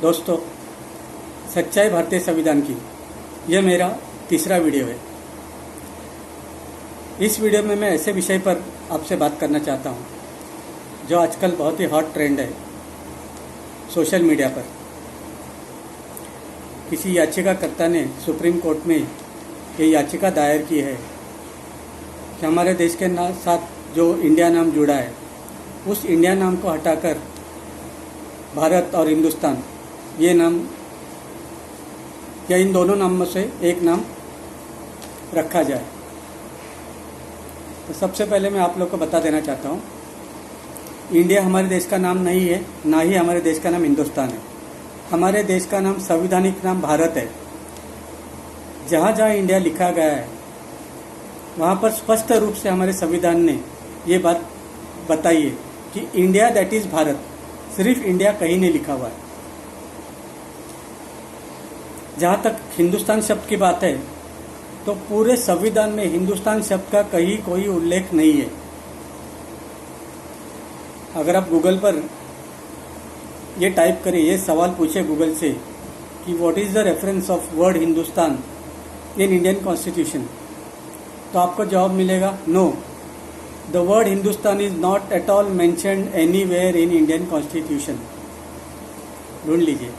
दोस्तों, सच्चाई भारतीय संविधान की यह मेरा तीसरा वीडियो है। इस वीडियो में मैं ऐसे विषय पर आपसे बात करना चाहता हूं जो आजकल बहुत ही हॉट ट्रेंड है सोशल मीडिया पर। किसी याचिकाकर्ता ने सुप्रीम कोर्ट में ये याचिका दायर की है कि हमारे देश के साथ जो इंडिया नाम जुड़ा है उस इंडिया नाम को हटाकर भारत और हिंदुस्तान ये नाम या इन दोनों नामों से एक नाम रखा जाए। तो सबसे पहले मैं आप लोग को बता देना चाहता हूँ, इंडिया हमारे देश का नाम नहीं है, ना ही हमारे देश का नाम हिंदुस्तान है। हमारे देश का नाम, संवैधानिक नाम भारत है। जहाँ जहाँ इंडिया लिखा गया है वहाँ पर स्पष्ट रूप से हमारे संविधान ने ये बात बताई है कि इंडिया दैट इज़ भारत। सिर्फ इंडिया कहीं नहीं लिखा हुआ है। जहाँ तक हिंदुस्तान शब्द की बात है तो पूरे संविधान में हिंदुस्तान शब्द का कहीं कोई उल्लेख नहीं है। अगर आप गूगल पर ये टाइप करें, ये सवाल पूछे गूगल से कि what is the reference of word Hindustan in Indian constitution, तो आपको जवाब मिलेगा no, the word Hindustan is not at all mentioned anywhere in Indian constitution. ढूंढ लीजिए।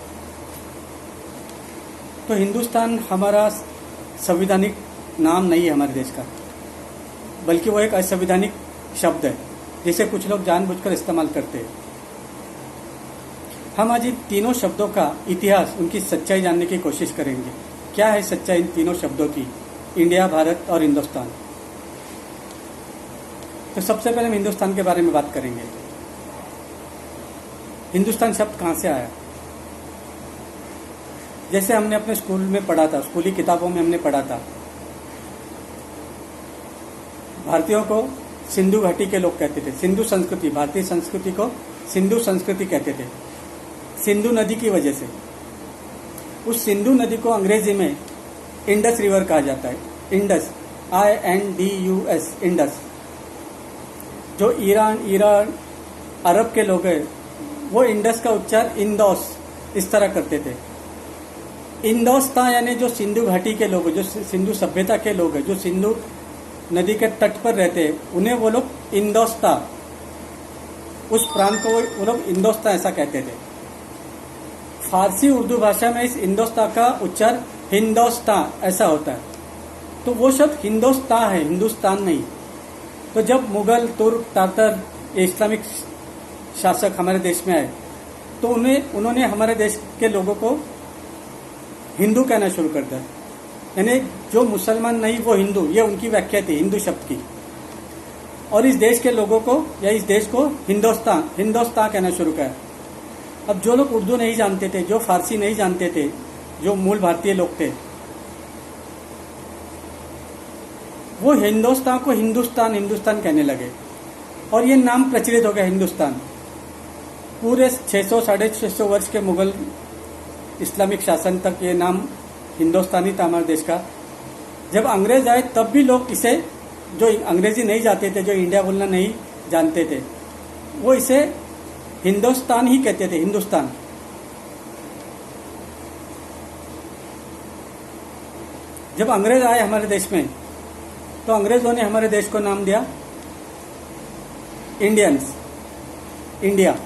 तो हिंदुस्तान हमारा संवैधानिक नाम नहीं है हमारे देश का, बल्कि वो एक असंवैधानिक शब्द है जिसे कुछ लोग जानबूझकर इस्तेमाल करते हैं। हम आज इन तीनों शब्दों का इतिहास, उनकी सच्चाई जानने की कोशिश करेंगे। क्या है सच्चाई इन तीनों शब्दों की, इंडिया, भारत और हिंदुस्तान। तो सबसे पहले हम हिंदुस्तान के बारे में बात करेंगे। हिंदुस्तान शब्द कहाँ से आया? जैसे हमने अपने स्कूल में पढ़ा था, स्कूली किताबों में हमने पढ़ा था, भारतीयों को सिंधु घाटी के लोग कहते थे। सिंधु संस्कृति, भारतीय संस्कृति को सिंधु संस्कृति कहते थे, सिंधु नदी की वजह से। उस सिंधु नदी को अंग्रेजी में इंडस रिवर कहा जाता है। Indus, INDUS, Indus. जो ईरान अरब के लोग हैं वो इंडस का उच्चार इंदौस इस तरह करते थे। इंदौस्ता यानी जो सिंधु घाटी के लोग हैं, जो सिंधु सभ्यता के लोग हैं, जो सिंधु नदी के तट पर रहते हैं, उन्हें वो लोग इंदौस्ता, उस प्रांत को वो लोग इंदौस्ता ऐसा कहते थे। फारसी उर्दू भाषा में इस इंदौस्ता का उच्चार हिंदौस्ता ऐसा होता है। तो वो शब्द हिंदौस्ता है, हिंदुस्तान नहीं। तो जब मुगल, तुर्क, तातर, इस्लामिक शासक हमारे देश में आए तो उन्होंने हमारे देश के लोगों को हिंदू कहना शुरू कर दिया। यानी जो मुसलमान नहीं वो हिंदू, ये उनकी व्याख्या थी हिंदू शब्द की। और इस देश के लोगों को या इस देश को हिंदुस्तान कहना शुरू किया। अब जो लोग उर्दू नहीं जानते थे, जो फारसी नहीं जानते थे, जो मूल भारतीय लोग थे, वो हिंदुस्तान को हिंदुस्तान कहने लगे और ये नाम प्रचलित हो गया हिंदुस्तान। पूरे 600 साढ़े 600 वर्ष के मुगल इस्लामिक शासन तक ये नाम हिंदुस्तानी था हमारे देश का। जब अंग्रेज आए तब भी लोग इसे, जो अंग्रेजी नहीं जानते थे, जो इंडिया बोलना नहीं जानते थे, वो इसे हिंदुस्तान ही कहते थे, हिंदुस्तान। जब अंग्रेज आए हमारे देश में तो अंग्रेजों ने हमारे देश को नाम दिया इंडियंस, इंडिया।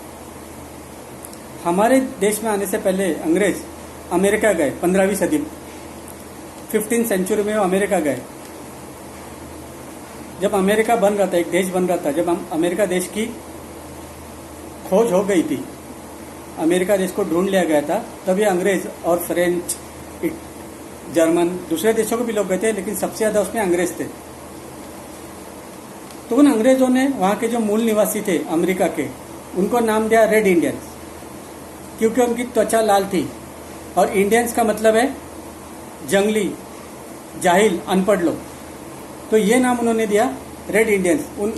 हमारे देश में आने से पहले अंग्रेज अमेरिका गए। 15वीं सदी, 15th सेंचुरी में वो अमेरिका गए। जब अमेरिका बन रहा था, एक देश बन रहा था, जब अमेरिका देश की खोज हो गई थी, अमेरिका देश को ढूंढ लिया गया था, तब ये अंग्रेज और फ्रेंच, जर्मन, दूसरे देशों को भी लोग गए थे, लेकिन सबसे ज्यादा उसमें अंग्रेज थे। तो उन अंग्रेजों ने वहां के जो मूल निवासी थे अमेरिका के, उनको नाम दिया रेड इंडियंस, क्योंकि उनकी त्वचा लाल थी। और इंडियंस का मतलब है जंगली, जाहिल, अनपढ़ लोग। तो ये नाम उन्होंने दिया रेड इंडियंस उन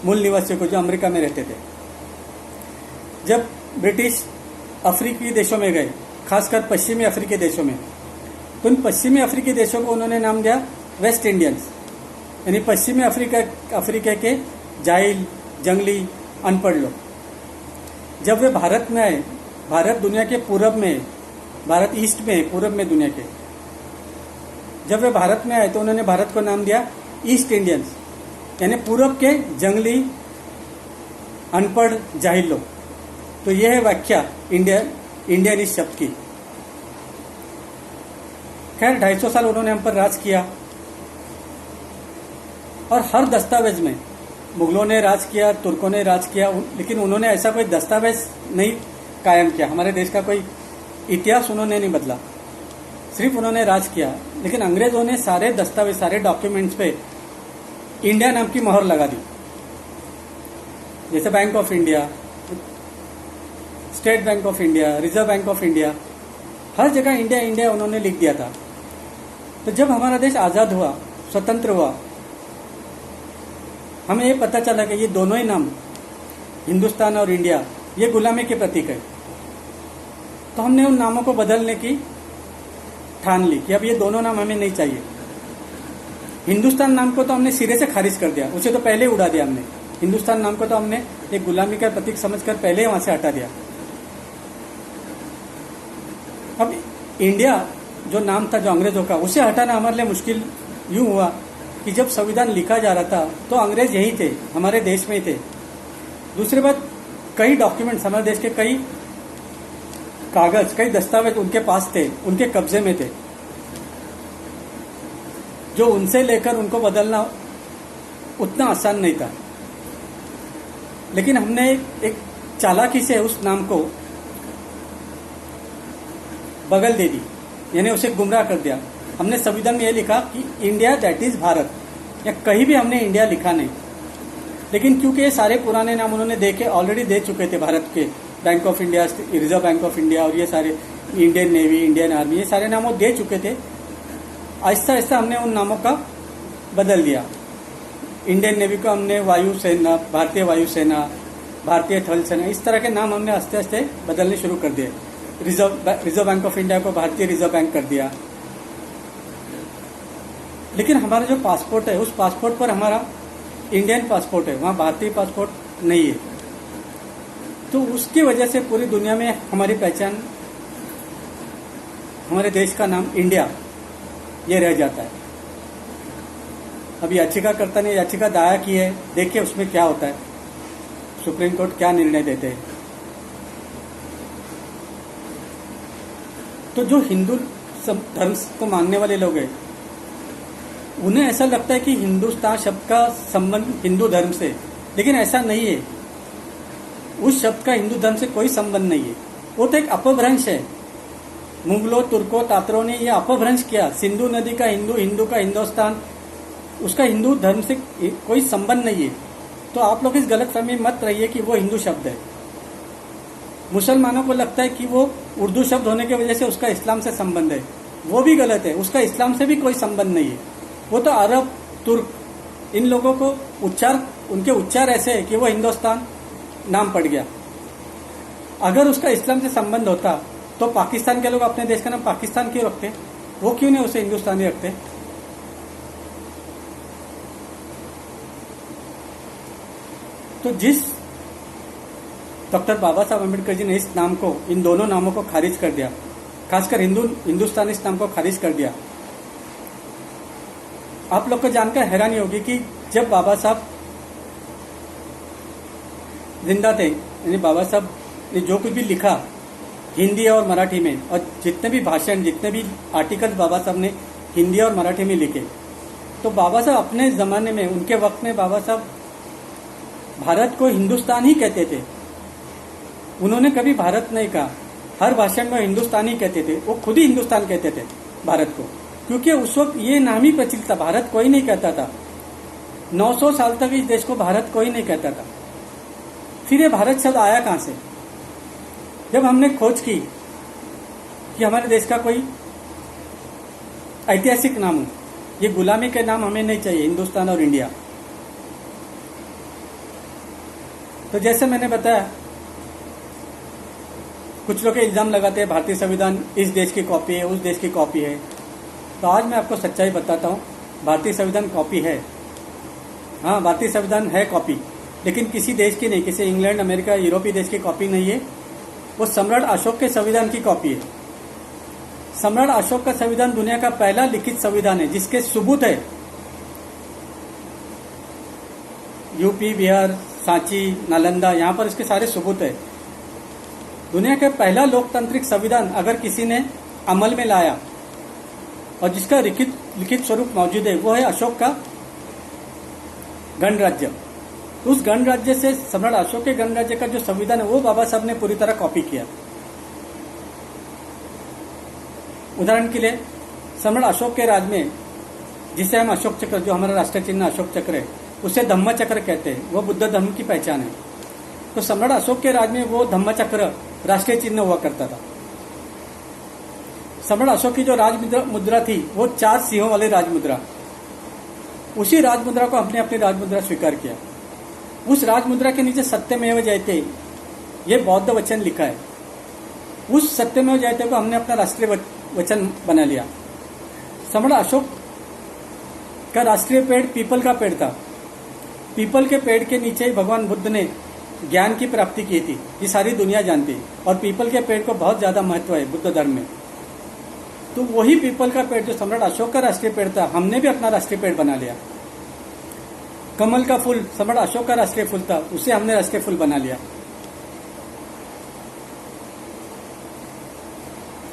मूल निवासियों को जो अमेरिका में रहते थे। जब ब्रिटिश अफ्रीकी देशों में गए, खासकर पश्चिमी अफ्रीकी देशों में, तो उन पश्चिमी अफ्रीकी देशों को उन्होंने नाम दिया वेस्ट इंडियंस, यानी पश्चिमी अफ्रीका के जाहिल, जंगली, अनपढ़ लोग। जब वे भारत में आए भारत दुनिया के पूरब में है, भारत ईस्ट में है, पूरब में दुनिया के। जब वे भारत में आए तो उन्होंने भारत को नाम दिया ईस्ट इंडियंस, यानी पूरब के जंगली अनपढ़ जाहिल लोग। तो यह है व्याख्या इंडियन इस शब्द की। खैर 250 साल उन्होंने हम पर राज किया और हर दस्तावेज में मुगलों ने राज किया, तुर्कों ने राज किया, लेकिन उन्होंने ऐसा कोई दस्तावेज नहीं कायम किया। हमारे देश का कोई इतिहास उन्होंने नहीं बदला, सिर्फ उन्होंने राज किया। लेकिन अंग्रेजों ने सारे दस्तावेज, सारे डॉक्यूमेंट्स पे इंडिया नाम की मोहर लगा दी। जैसे bank of India, state bank of India, reserve bank of India, हर जगह इंडिया इंडिया उन्होंने लिख दिया था। तो जब हमारा देश आजाद हुआ, स्वतंत्र हुआ, हमें ये पता चला कि ये दोनों ही नाम, हिंदुस्तान और इंडिया, ये गुलामी के प्रतीक है। तो हमने उन नामों को बदलने की ठान ली कि अब ये दोनों नाम हमें नहीं चाहिए। हिंदुस्तान नाम को तो हमने सिरे से खारिज कर दिया, उसे तो पहले उड़ा दिया हमने। हिंदुस्तान नाम को तो हमने एक गुलामी का प्रतीक समझकर पहले वहां से हटा दिया। अब इंडिया जो नाम था जो अंग्रेजों का, उसे हटाना हमारे लिए मुश्किल यूं हुआ कि जब संविधान लिखा जा रहा था तो अंग्रेज यही थे, हमारे देश में ही थे। दूसरी बात, कई डॉक्यूमेंट्स, हमारे देश के कई कागज, कई दस्तावेज उनके पास थे, उनके कब्जे में थे, जो उनसे लेकर उनको बदलना उतना आसान नहीं था। लेकिन हमने एक चालाकी से उस नाम को बगल दे दी, यानी उसे गुमराह कर दिया। हमने संविधान में यह लिखा कि इंडिया दैट इज भारत, या कहीं भी हमने इंडिया लिखा नहीं। लेकिन क्योंकि ये सारे पुराने नाम उन्होंने देके ऑलरेडी दे चुके थे, भारत के bank of India, reserve bank of India और ये सारे इंडियन नेवी, इंडियन आर्मी, ये सारे नाम वो दे चुके थे। आहिस्ता आहिस्ता हमने उन नामों का बदल दिया। इंडियन नेवी को हमने वायुसेना, भारतीय वायुसेना, भारतीय थल सेना, इस तरह के नाम हमने आस्ते आस्ते बदलने शुरू कर दिए। रिजर्व बैंक ऑफ इंडिया को भारतीय रिजर्व बैंक कर दिया। लेकिन हमारा जो पासपोर्ट है, उस पासपोर्ट पर हमारा इंडियन पासपोर्ट है, वहां भारतीय पासपोर्ट नहीं है। तो उसकी वजह से पूरी दुनिया में हमारी पहचान, हमारे देश का नाम इंडिया, ये रह जाता है। अब याचिकाकर्ता ने याचिका दायर की है, देखिए उसमें क्या होता है, सुप्रीम कोर्ट क्या निर्णय देते हैं। तो जो हिंदू धर्म को मानने वाले लोग हैं, उन्हें ऐसा लगता है कि हिंदुस्तान शब्द का संबंध हिंदू धर्म से, लेकिन ऐसा नहीं है। उस शब्द का हिंदू धर्म से कोई संबंध नहीं है। वो तो एक अपभ्रंश है। मुगलों, तुर्कों, तातरों ने यह अपभ्रंश किया। सिंधु नदी का हिंदू, हिंदू का हिंदुस्तान, उसका हिंदू धर्म से कोई संबंध नहीं है। तो आप लोग इस गलतफहमी मत रहिए कि वो हिंदू शब्द है। मुसलमानों को लगता है कि वो उर्दू शब्द होने की वजह से उसका इस्लाम से संबंध है, वो भी गलत है। उसका इस्लाम से भी कोई संबंध नहीं है। वो तो अरब, तुर्क, इन लोगों को उनके उच्चार ऐसे है कि वो हिंदुस्तान नाम पड़ गया। अगर उसका इस्लाम से संबंध होता तो पाकिस्तान के लोग अपने देश का नाम पाकिस्तान क्यों रखते? वो क्यों नहीं उसे हिंदुस्तानी रखते? तो जिस डॉक्टर बाबा साहब अम्बेडकर जी ने इस नाम को, इन दोनों नामों को खारिज कर दिया, खासकर हिंदुस्तानी इस नाम को खारिज कर दिया। आप लोग को जानकर हैरानी होगी कि जब बाबा साहब जिंदा थे, यानी बाबा साहब ने जो कुछ भी लिखा हिंदी और मराठी में, और जितने भी भाषण, जितने भी आर्टिकल्स बाबा साहब ने हिंदी और मराठी में लिखे, तो बाबा साहब अपने जमाने में, उनके वक्त में बाबा साहब भारत को हिंदुस्तान ही कहते थे। उन्होंने कभी भारत नहीं कहा, हर भाषण में हिंदुस्तान ही कहते थे। वो खुद ही हिंदुस्तान कहते थे भारत को, क्योंकि उस वक्त ये नाम ही प्रचलित था। भारत कोई नहीं कहता था। 900 साल तक इस देश को भारत कोई नहीं कहता था। फिर ये भारत शब्द आया कहां से? जब हमने खोज की कि हमारे देश का कोई ऐतिहासिक नाम हो, ये गुलामी के नाम हमें नहीं चाहिए, हिंदुस्तान और इंडिया। तो जैसे मैंने बताया, कुछ लोग इल्जाम लगाते हैं भारतीय संविधान इस देश की कॉपी है, उस देश की कॉपी है। तो आज मैं आपको सच्चाई बताता हूं, भारतीय संविधान कॉपी है। हाँ, भारतीय संविधान है कॉपी, लेकिन किसी देश की नहीं, किसी इंग्लैंड, अमेरिका, यूरोपीय देश की कॉपी नहीं है। वो सम्राट अशोक के संविधान की कॉपी है। सम्राट अशोक का संविधान दुनिया का पहला लिखित संविधान है जिसके सबूत है यूपी, बिहार, सांची, नालंदा, यहाँ पर इसके सारे सबूत है। दुनिया का पहला लोकतांत्रिक संविधान अगर किसी ने अमल में लाया और जिसका लिखित स्वरूप मौजूद है वो है अशोक का गणराज्य। उस गणराज्य से सम्राट अशोक के गणराज्य का जो संविधान है वो बाबा साहब ने पूरी तरह कॉपी किया। उदाहरण के लिए सम्राट अशोक के राज में जिसे हम अशोक चक्र, जो हमारा राष्ट्रीय चिन्ह अशोक चक्र है, उसे धम्म चक्र कहते हैं। वो बुद्ध धर्म की पहचान है। तो सम्राट अशोक के राज में वो धम्म चक्र राष्ट्रीय चिन्ह हुआ करता था। सम्राट अशोक की जो राज मुद्रा थी वो 4 सिंहों वाली राजमुद्रा, उसी राजमुद्रा को हमने अपनी राजमुद्रा स्वीकार किया। उस राजमुद्रा के नीचे सत्यमेव जयते ये बौद्ध वचन लिखा है। उस सत्यमेव जयते को हमने अपना राष्ट्रीय वचन बना लिया। सम्राट अशोक का राष्ट्रीय पेड़ पीपल का पेड़ था। पीपल के पेड़ के नीचे ही भगवान बुद्ध ने ज्ञान की प्राप्ति की थी, ये सारी दुनिया जानती है। और पीपल के पेड़ को बहुत ज्यादा महत्व है बुद्ध धर्म में। तो वही पीपल का पेड़ जो सम्राट अशोक का राष्ट्रीय पेड़ था, हमने भी अपना राष्ट्रीय पेड़ बना लिया। कमल का फूल सम्राट अशोक का राष्ट्रीय फूल था, उसे हमने राष्ट्रीय फूल बना लिया।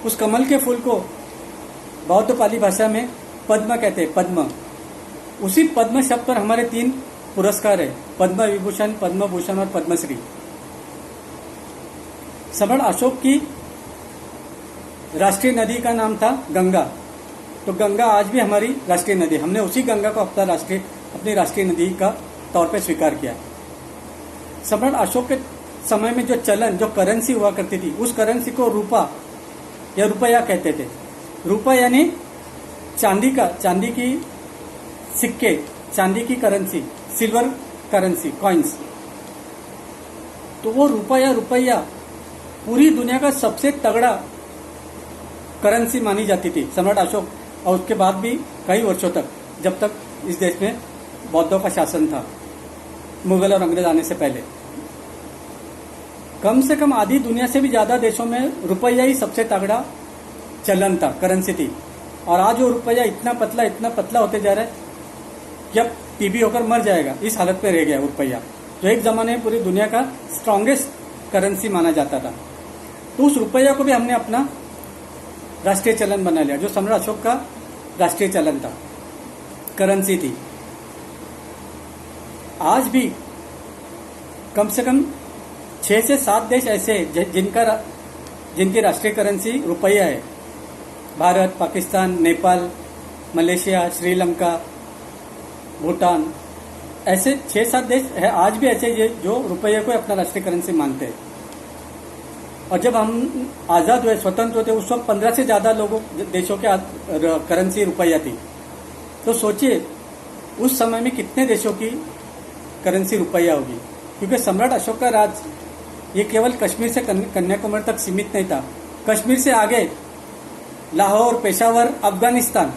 उस कमल के फूल को बौद्ध पाली भाषा में पद्म कहते हैं, पद्म। उसी पद्म शब्द पर हमारे 3 पुरस्कार है, पद्म विभूषण, पद्म भूषण और पद्मश्री। सम्राट अशोक की राष्ट्रीय नदी का नाम था गंगा। तो गंगा आज भी हमारी राष्ट्रीय नदी, हमने उसी गंगा को अपनी राष्ट्रीय नदी का तौर पर स्वीकार किया। सम्राट अशोक के समय में जो चलन, जो करेंसी हुआ करती थी, उस करेंसी को रूपा या रुपया कहते थे। रूपा यानी चांदी की सिक्के, चांदी की करेंसी, सिल्वर करेंसी, कॉइन्स। तो वो रूपा या रुपया पूरी दुनिया का सबसे तगड़ा करेंसी मानी जाती थी सम्राट अशोक, और उसके बाद भी कई वर्षों तक, जब तक इस देश में बौद्धों का शासन था, मुगल और अंग्रेज आने से पहले। कम से कम आधी दुनिया से भी ज्यादा देशों में रुपया ही सबसे तगड़ा चलन था, करेंसी थी। और आज वो रुपया इतना पतला होते जा रहा है कि अब टीबी होकर मर जाएगा, इस हालत पे रह गया रुपया, जो एक जमाने में पूरी दुनिया का स्ट्रॉन्गेस्ट करेंसी माना जाता था। तो उस रुपया को भी हमने अपना राष्ट्रीय चलन बना लिया, जो सम्राट अशोक का राष्ट्रीय चलन था, करेंसी थी। आज भी कम से कम 6 से 7 देश ऐसे हैं जिनकी राष्ट्रीय करेंसी रुपया है। भारत, पाकिस्तान, नेपाल, मलेशिया, श्रीलंका, भूटान, ऐसे 6-7 देश है आज भी ऐसे जो रुपये को अपना राष्ट्रीय करेंसी मानते हैं। और जब हम आजाद हुए, स्वतंत्र हुए, उस वक्त 15 से ज्यादा देशों के करेंसी रुपया थी। तो सोचिए उस समय में कितने देशों की करेंसी रुपया होगी, क्योंकि सम्राट अशोक का राज ये केवल कश्मीर से कन्याकुमारी तक सीमित नहीं था। कश्मीर से आगे लाहौर, पेशावर, अफगानिस्तान,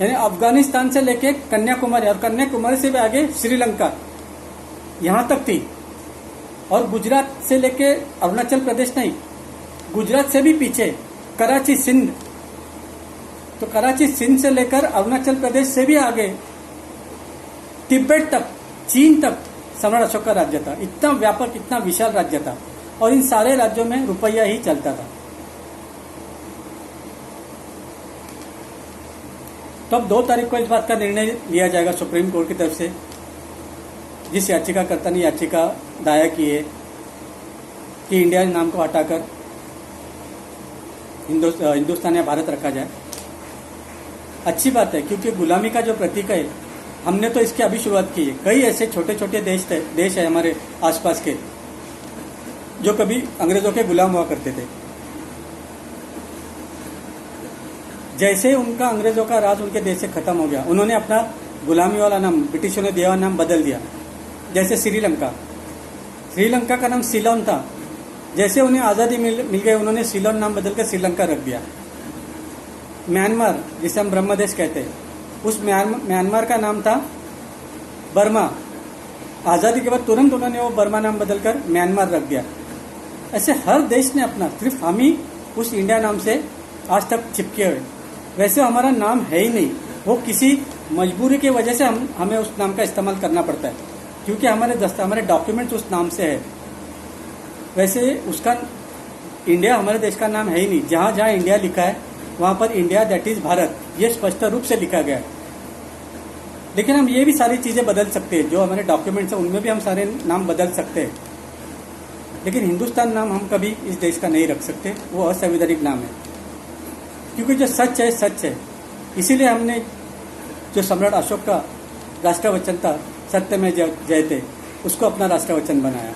यानी अफगानिस्तान से लेके कन्याकुमारी, और कन्याकुमारी से भी आगे श्रीलंका यहां तक थी। और गुजरात से लेके अरुणाचल प्रदेश नहीं, गुजरात से भी पीछे कराची, सिंध। तो कराची, सिंध से लेकर अरुणाचल प्रदेश से भी आगे तिब्बत तक, चीन तक सम्राट अशोक का राज्य था। इतना व्यापक, इतना विशाल राज्य था, और इन सारे राज्यों में रुपया ही चलता था। तो अब 2 तारीख को इस बात का निर्णय लिया जाएगा सुप्रीम कोर्ट की तरफ से, जिस याचिकाकर्ता ने याचिका दायर की है कि इंडिया नाम को हटाकर हिंदुस्तान या भारत रखा जाए। अच्छी बात है, क्योंकि गुलामी का जो प्रतीक है, हमने तो इसकी अभी शुरुआत की है। कई ऐसे छोटे छोटे देश है हमारे आसपास के जो कभी अंग्रेजों के गुलाम हुआ करते थे। जैसे ही उनका अंग्रेजों का राज उनके देश से खत्म हो गया, उन्होंने अपना गुलामी वाला नाम, ब्रिटिशों ने दिया हुआ नाम बदल दिया। जैसे श्रीलंका का नाम सीलोन था। जैसे उन्हें आज़ादी मिल गई, उन्होंने सीलोन नाम बदलकर श्रीलंका रख दिया। म्यांमार, जिसे हम ब्रह्म देश कहते हैं, उस म्यांमार का नाम था बर्मा। आज़ादी के बाद तुरंत उन्होंने वो बर्मा नाम बदलकर म्यांमार रख दिया। ऐसे हर देश ने अपना, सिर्फ हम ही उस इंडिया नाम से आज तक चिपके हुए। वैसे हमारा नाम है ही नहीं, वो किसी मजबूरी की वजह से हमें उस नाम का इस्तेमाल करना पड़ता है, क्योंकि हमारे डॉक्यूमेंट्स उस नाम से है। वैसे उसका इंडिया हमारे देश का नाम है ही नहीं। जहाँ जहाँ इंडिया लिखा है वहाँ पर इंडिया दैट इज भारत, ये स्पष्ट रूप से लिखा गया है। लेकिन हम ये भी सारी चीज़ें बदल सकते हैं, जो हमारे डॉक्यूमेंट्स हैं उनमें भी हम सारे नाम बदल सकते हैं। लेकिन हिंदुस्तान नाम हम कभी इस देश का नहीं रख सकते, वो असंवैधानिक नाम है। क्योंकि जो सच है सच है, इसीलिए हमने जो सम्राट अशोक का राष्ट्रवचन था, सत्य में जयते, उसको अपना राष्ट्रवचन बनाया।